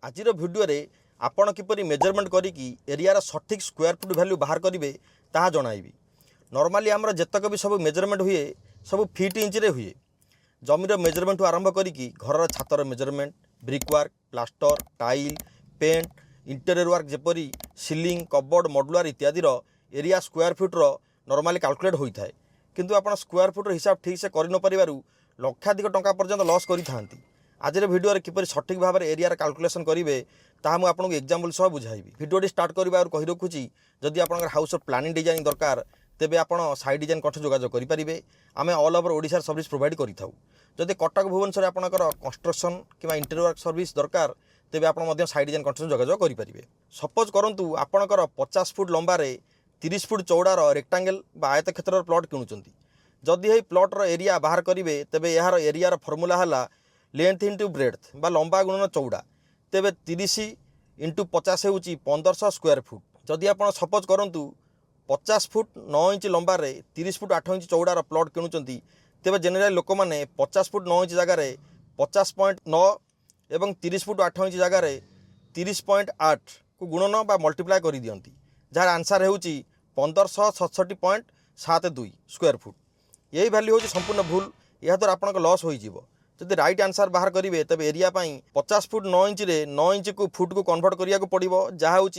आजिर video रे आपण किपरि measurement करिकी एरियार सठिक स्क्वायर फुट वैल्यू बाहर करेंगे ताहा जणाइबी। नॉर्मली आमर जेतक भी सब मेजरमेंट हुए सब फीट इंच रे हुए। जमीर मेजरमेंट आरंभ करिकी घर छातर measurement, brick work, plaster, tile, paint, interior work जेपरी सीलिंग, कबोर्ड, मॉड्यूलर इत्यादिर एरिया स्क्वायर फुट्र नॉर्मली कैलकुलेट होता है। किंतु आप स्क्वायर फुट्र हिसाब ठीक से कर न पारिबारु लक्षाधिक टंका पर्यंत लॉस करि आजिर भिडियो किपरि सठिक भाव में एरिया कैलकुलेशन करेंगे ताहा मुझे आपको एग्जाम्पल सह बुझाइबी। भिडियो स्टार्ट करने कही रखुची जदि आपंकर हाउस प्लानिंग डिजाइन दरकार तेबे आप साइड डिजाइन कठ जोगाजोग करेंगे। आम all over Odisha service provide करिथाउ। जदि कटक भुवनेश्वर आपंकर कंस्ट्रक्शन कि इंटेरियर वर्क सर्विस दरकार तेबे आप साइड डिजाइन कठ जोगाजोग करेंगे। सपोज करंतु आपंकर 50 फुट लंबार 30 फुट चौड़ार रेक्टांगल बा आयत क्षेत्र प्लॉट किणुचंती। जदि ये प्लॉटर एरिया बाहर करेंगे तेबे यार एरियार फर्मुला है लेंथ इंटू ब्रेड्थ बा लंबा गुणन चौड़ा। तेबे 30 इंटू 50 हूँ 1500 स्क्वायर फुट। जदि आप सपोज करूँ 50 फुट 9 इंच लंबार 30 फुट 8 इंच चौड़ार प्लॉट किणुचंती तेबे जेनेराली लोक मैंने 50 फुट 9 इंच जगार 50.9 एवं 30 फुट 8 इंच जगार 30.8 को गुणन बा मल्टीप्लाए कर दियंती, जार आंसर हो 1567.72 स्क्वायर फुट। यही वैल्यू हूँ संपूर्ण भूल। यह द्वारा आपन लॉस हो जदि राइट आंसर बाहर करेंगे तेज एरिया 50 फुट 9 इंच रे 9 इंच को फुट को कन्वर्ट करिया को पड़िबो, जहाँ हूँ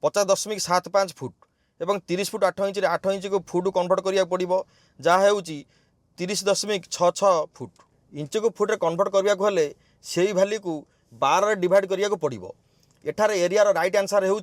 50.75 फुट एवं 30 फुट 8 इंच रे 8 इंच को फुट कन्वर्ट करिया को पड़िबो, जहाँ हूँ 30.66 फुट। इंच को फुट रे कन्वर्ट करिया को हेले सेही वैल्यू को 12 डिवाइड करिया को पड़िबो। एठार एरियार राइट आंसर हूँ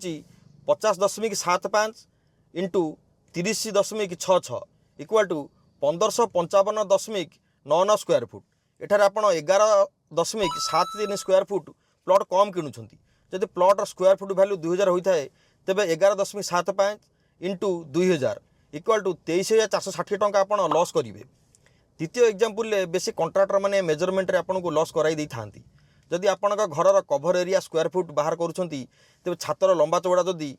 50.75 into 30.66 equal to 1555.99 square foot. एठार आप 11.73 स्क्वायर फुट प्लॉट कम किणुंट। जदि प्लॉट स्क्वायर फुट वैल्यू 2000 होता है तेज 11.75 इंटू 2000 इक्वाल टू 23,460 टंका आप लॉस करेंगे। द्वितीय एग्जांपल बेसी कंट्राक्टर मैंने मेजरमेंट रे आपको लॉस कराई था। जदि आप घर कभर एरिया स्क्वायर फुट बाहर करुँच तेज छातर लंबा चौड़ा जदि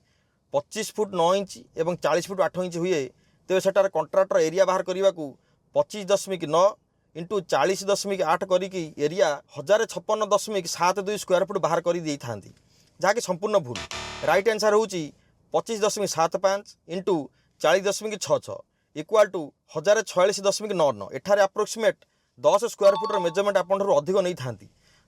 25 फुट 9 इंच एवं 40 फुट 8 इंच हुए तेज सेटार कंट्राक्टर एरिया बाहर करने को 25.9 इंटू 40.8 करी एरिया 1056.72 स्क्वायर फुट बाहर कर दी था, जहाँकि संपूर्ण भूल। राइट आंसर हूँ 25.75 इंटू 40.66 इक्वाल टू 1046.99। एठार अप्रोक्सीमेट 10 स्क्वायर फुट्र मेजरमेंट आपंठ अधिक नहीं था।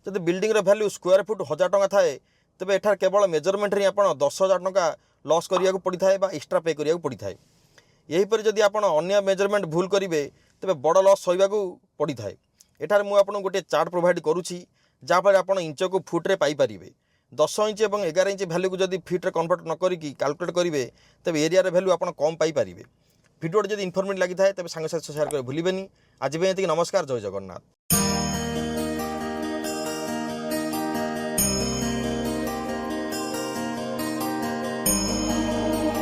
जब बिल्डिंग वैल्यू स्क्वायर फुट 1000 टंका थाए तेज एठार केवल मेजरमेंट ही आप 10,000 टंका लॉस करिया को पड़ता है बा एक्स्ट्रा पे करिया को पड़ता है। यहीपर जदि आप अन्य मेजरमेंट भूल करेंगे तेज बड़ लॉस सहवा पड़ता है। एठार मुझे आपको गोटे चार्ट प्रोवाइड करुँची जहाँफल आप इंच को फुट्रे पाइपर। 10 इंच और 11 इंच भैल्यू को जब फिट्रे कन्वर्ट न करी कैलकुलेट करेंगे तेज एरिया भैल्यू आप कम पाइपर। भिडियो जब इनफर्मेटिव लगी था तेज सांग साथी शेयर कर भूलें। आज नमस्कार, जय जगन्नाथ।